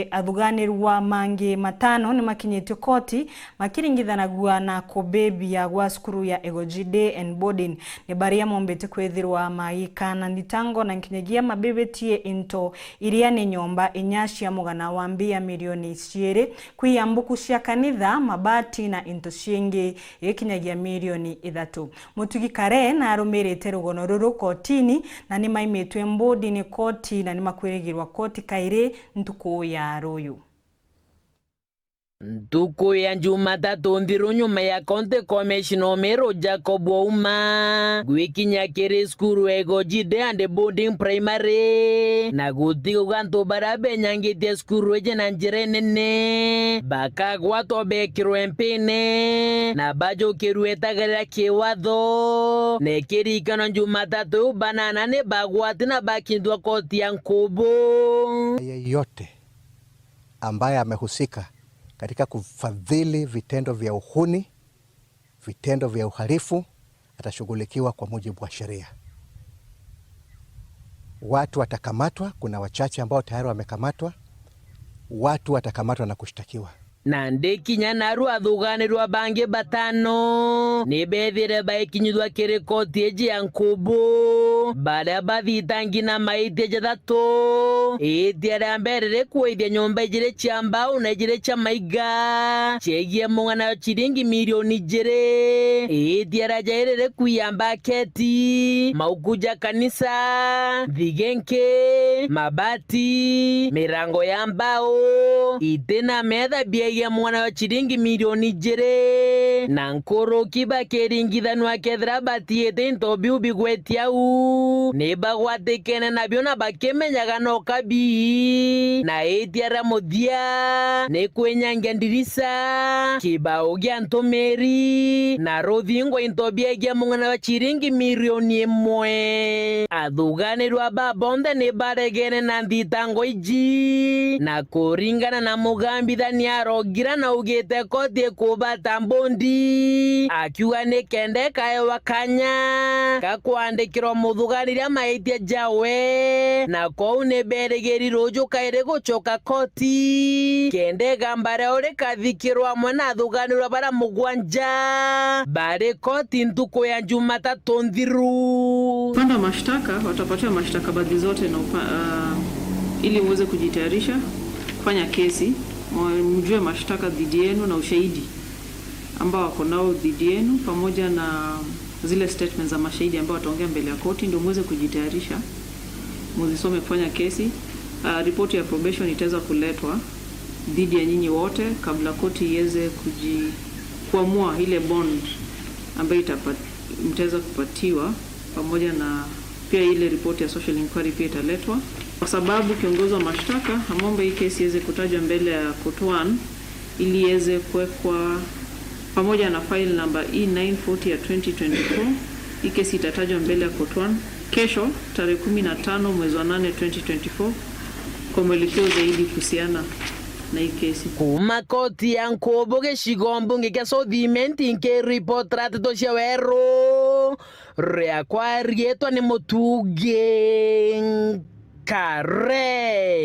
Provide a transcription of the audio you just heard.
Athuganirwa mangi matano ni makinyitio koti makiringithanagua na kubebia gwa skuru ya Egoji Day and Boarding ni baria mombete kwithirwa magikana nditango na nkinyagia mabebetie into iria ni nyomba inyashia mugana wa mbia milioni 2 kwiyambuku cia kanitha mabati na into ciengi ikinyagia milioni 3 Mutugi Kare na arumirite rugono ruru kotini na ni maimitwe mbodi ni koti na ni makwirigirwa koti kaire ntuku ya Ruyu. Ntuku ya Jumatatu ndiro nyuma ya County Commissioner Mero Jacob Ouma gwikinya kiri skuru Egoji Day and Boarding Primary na gutigo ganto barabe nyangitie skuru eje na njire nene bakagwa tobekirwo empene na bajo kiruetagarira kiwatho nekirikana Jumatatu banana ne bagwati na bakindwa koti ya Nkubu. Yeyote ambaye amehusika katika kufadhili vitendo vya uhuni, vitendo vya uhalifu, atashughulikiwa kwa mujibu wa sheria. Watu watakamatwa, kuna wachache ambao tayari wamekamatwa, watu watakamatwa na kushtakiwa. Nande kinyanaru athuganirwa bange batano nibethire baikinyithwa kiri koti eje ya Nkubu baada bathitangi na maite jathatu itiara mbere kuithia nyomba ijire cia mbao na ijire cia maiga ciegie mungana chiringi milioni 2 itiara jairire kuyamba keti maukuja kanisa thigenke mabati mirango ya mbao itena metha ya mwana wa chiringi milioni 2 na nkoro kiba keringithanwa kethra batiete ntobiu bigwetiau nibagwatikene nabio na bakemenyaga no kabi na etiara muthia ne kwenyangia ndirisa kibao gia ntomeri na rothingo intobia gia mwana wa chiringi milioni 1 athuganirwa babonde ne baregene na nditango iji na kuringana na mugambithania rogira na ugite koti kubata mbondi akiuga ni kende kae wakanya kakwandikirwo muthuganiria maitia jawe na kou ni berigeri ruju kaire gucoka koti kende gambare uri kathikirwa mwana athuganirwa bara mugwanja bare koti ntuku ya Jumatatu nthiru. Upande wa mashtaka watapatiwa mashtaka baadhi zote na ili muweze kujitayarisha kufanya kesi, mjue mashtaka dhidi yenu na ushahidi ambao wako nao dhidi yenu pamoja na zile statements za mashahidi ambao wataongea mbele ya koti, ndio muweze kujitayarisha muzisome kufanya kesi. Ripoti ya probation itaweza kuletwa dhidi ya nyinyi wote kabla koti iweze kuamua ile bond ambayo mtaweza kupatiwa, pamoja na pia ile ripoti ya social inquiry pia italetwa, kwa sababu kiongozi wa mashtaka amomba hii kesi iweze kutajwa mbele ya court 1 ili iweze kuwekwa pamoja na file number E940 ya 2024. Hii kesi itatajwa mbele ya court 1 kesho tarehe 15 mwezi wa 8 2024 kwa mwelekeo zaidi kuhusiana na hii kesi. Kuma koti ya Nkubu gicigo mbunge kia Southiment nke report ratito cia Weru ria kwa rietwa ni Mutugi Kare.